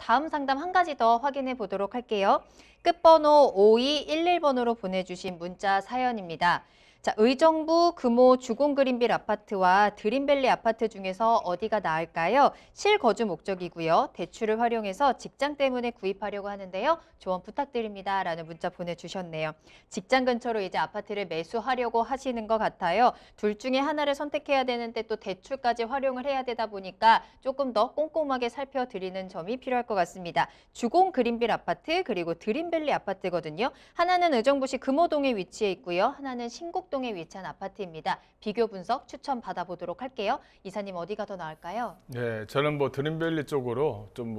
다음 상담 한 가지 더 확인해 보도록 할게요. 끝번호 5211번으로 보내주신 문자 사연입니다. 자, 의정부 금호 주공 그린빌 아파트와 드림밸리 아파트 중에서 어디가 나을까요? 실거주 목적이고요. 대출을 활용해서 직장 때문에 구입하려고 하는데요. 조언 부탁드립니다. 라는 문자 보내주셨네요. 직장 근처로 이제 아파트를 매수하려고 하시는 것 같아요. 둘 중에 하나를 선택해야 되는데 또 대출까지 활용을 해야 되다 보니까 조금 더 꼼꼼하게 살펴드리는 점이 필요할 것 같습니다. 주공 그린빌 아파트 그리고 드림밸리 아파트거든요. 하나는 의정부시 금호동에 위치해 있고요. 하나는 신곡동에 위치한 아파트입니다. 비교 분석 추천 받아보도록 할게요. 이사님 어디가 더 나을까요? 네, 저는 드림밸리 쪽으로 좀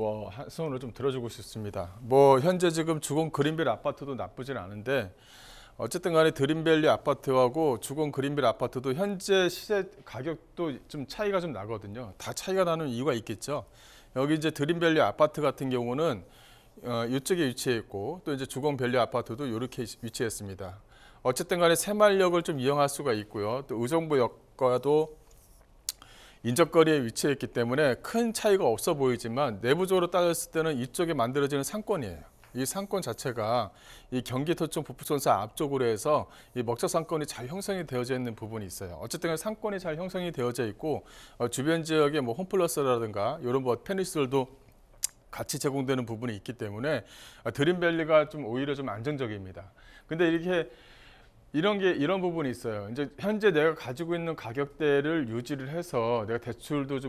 손으로 좀 들어주고 싶습니다. 현재 지금 주공 그린빌 아파트도 나쁘진 않은데 어쨌든 간에 드림밸리 아파트하고 주공 그린빌 아파트도 현재 시세 가격도 좀 차이가 좀 나거든요. 다 차이가 나는 이유가 있겠죠. 여기 이제 드림밸리 아파트 같은 경우는 이쪽에 위치해 있고 또 이제 주공밸리 아파트도 이렇게 위치했습니다. 어쨌든 간에 새마을역을 좀 이용할 수가 있고요. 또 의정부역과도 인접거리에 위치해 있기 때문에 큰 차이가 없어 보이지만 내부적으로 따졌을 때는 이쪽에 만들어지는 상권이에요. 이 상권 자체가 이 경기도청 북부선사 앞쪽으로 해서 이 먹자 상권이 잘 형성이 되어져 있는 부분이 있어요. 어쨌든 상권이 잘 형성이 되어져 있고 주변 지역에 홈플러스라든가 이런 편의시설도 같이 제공되는 부분이 있기 때문에 드림밸리가 좀 오히려 좀 안정적입니다. 근데 이런 부분이 있어요. 이제 현재 내가 가지고 있는 가격대를 유지를 해서 내가 대출도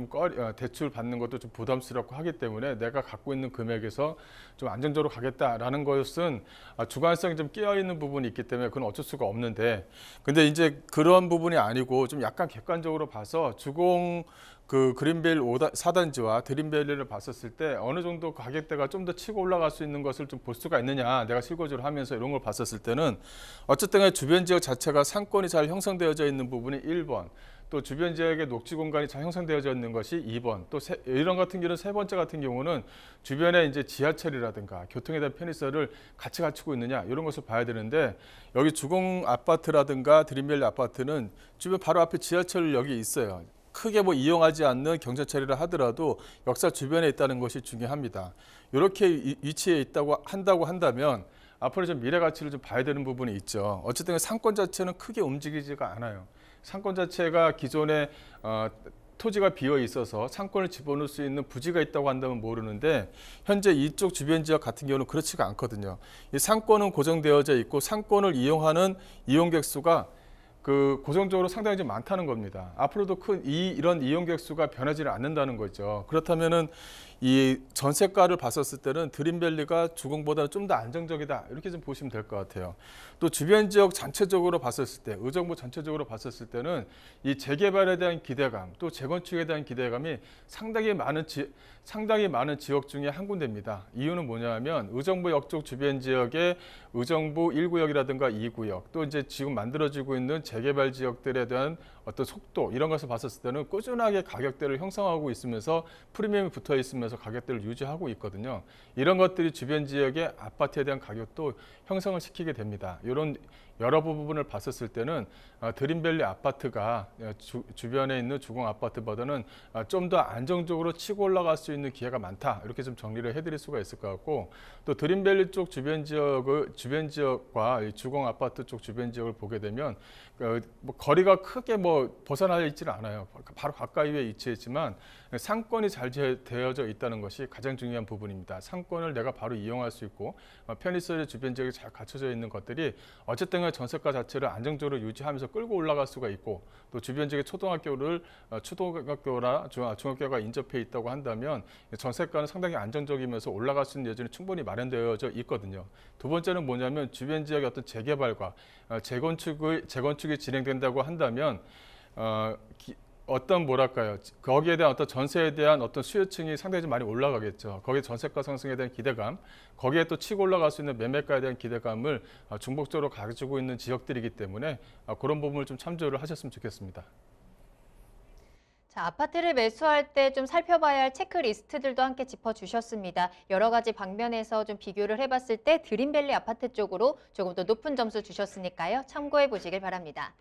대출 받는 것도 좀 부담스럽고 하기 때문에 내가 갖고 있는 금액에서 좀 안정적으로 가겠다라는 것은 주관성이 좀 끼어 있는 부분이 있기 때문에 그건 어쩔 수가 없는데, 근데 이제 그런 부분이 아니고 좀 약간 객관적으로 봐서 주공 그린밸리 4단지와 드림밸리를 봤었을 때 어느 정도 가격대가 좀 더 치고 올라갈 수 있는 것을 좀 볼 수가 있느냐, 내가 실거주를 하면서 이런 걸 봤었을 때는 어쨌든 주변 지역 자체가 상권이 잘 형성되어져 있는 부분이 1번, 또 주변 지역의 녹지 공간이 잘 형성되어져 있는 것이 2번, 또 이런 같은 경우는 세 번째 같은 경우는 주변에 이제 지하철이라든가 교통에 대한 편의시설을 같이 갖추고 있느냐, 이런 것을 봐야 되는데, 여기 주공 아파트라든가 드림밸리 아파트는 주변 바로 앞에 지하철역이 있어요. 크게 이용하지 않는 경전철이라 하더라도 역사 주변에 있다는 것이 중요합니다. 이렇게 위치해 한다고 한다면 앞으로 좀 미래 가치를 좀 봐야 되는 부분이 있죠. 어쨌든 상권 자체는 크게 움직이지가 않아요. 상권 자체가 기존에 토지가 비어 있어서 상권을 집어넣을 수 있는 부지가 있다고 한다면 모르는데, 현재 이쪽 주변 지역 같은 경우는 그렇지가 않거든요. 이 상권은 고정되어져 있고 상권을 이용하는 이용객 수가 고정적으로 상당히 좀 많다는 겁니다. 앞으로도 이런 이용객 수가 변하지는 않는다는 거죠. 그렇다면은 이 전세가를 봤었을 때는 드림밸리가 주공보다는 좀 더 안정적이다, 이렇게 좀 보시면 될 것 같아요. 또 주변 지역 전체적으로 봤었을 때, 의정부 전체적으로 봤었을 때는 이 재개발에 대한 기대감, 또 재건축에 대한 기대감이 상당히 많은 지역 중에 한 군데입니다. 이유는 뭐냐면 의정부역 쪽 주변 지역의 의정부 1구역이라든가 2구역, 또 이제 지금 만들어지고 있는 재개발 지역들에 대한 어떤 속도, 이런 것을 봤었을 때는 꾸준하게 가격대를 형성하고 있으면서 프리미엄이 붙어 있으면서 가격대를 유지하고 있거든요. 이런 것들이 주변 지역의 아파트에 대한 가격도 형성을 시키게 됩니다. 이런 여러 부분을 봤었을 때는 드림밸리 아파트가 주변에 있는 주공 아파트보다는 좀 더 안정적으로 치고 올라갈 수 있는 기회가 많다, 이렇게 좀 정리를 해드릴 수가 있을 것 같고, 또 드림밸리 쪽 주변 지역과 주공 아파트 쪽 주변 지역을 보게 되면 거리가 크게 벗어나 있지는 않아요. 바로 가까이에 위치했지만 상권이 잘 되어져 있다는 것이 가장 중요한 부분입니다. 상권을 내가 바로 이용할 수 있고 편의시설의 주변 지역이 잘 갖춰져 있는 것들이 어쨌든 전세가 자체를 안정적으로 유지하면서 끌고 올라갈 수가 있고, 또 주변 지역의 초등학교나 중학교가 인접해 있다고 한다면 전세가는 상당히 안정적이면서 올라갈 수 있는 여지는 충분히 마련되어져 있거든요. 두 번째는 뭐냐면 주변 지역의 어떤 재개발과 재건축이 진행된다고 한다면 거기에 대한 어떤 전세에 대한 어떤 수요층이 상당히 좀 많이 올라가겠죠. 거기에 전세가 상승에 대한 기대감, 거기에 또 치고 올라갈 수 있는 매매가에 대한 기대감을 중복적으로 가지고 있는 지역들이기 때문에 그런 부분을 좀 참조를 하셨으면 좋겠습니다. 자, 아파트를 매수할 때 좀 살펴봐야 할 체크리스트들도 함께 짚어주셨습니다. 여러 가지 방면에서 좀 비교를 해봤을 때 드림밸리 아파트 쪽으로 조금 더 높은 점수 주셨으니까요. 참고해 보시길 바랍니다.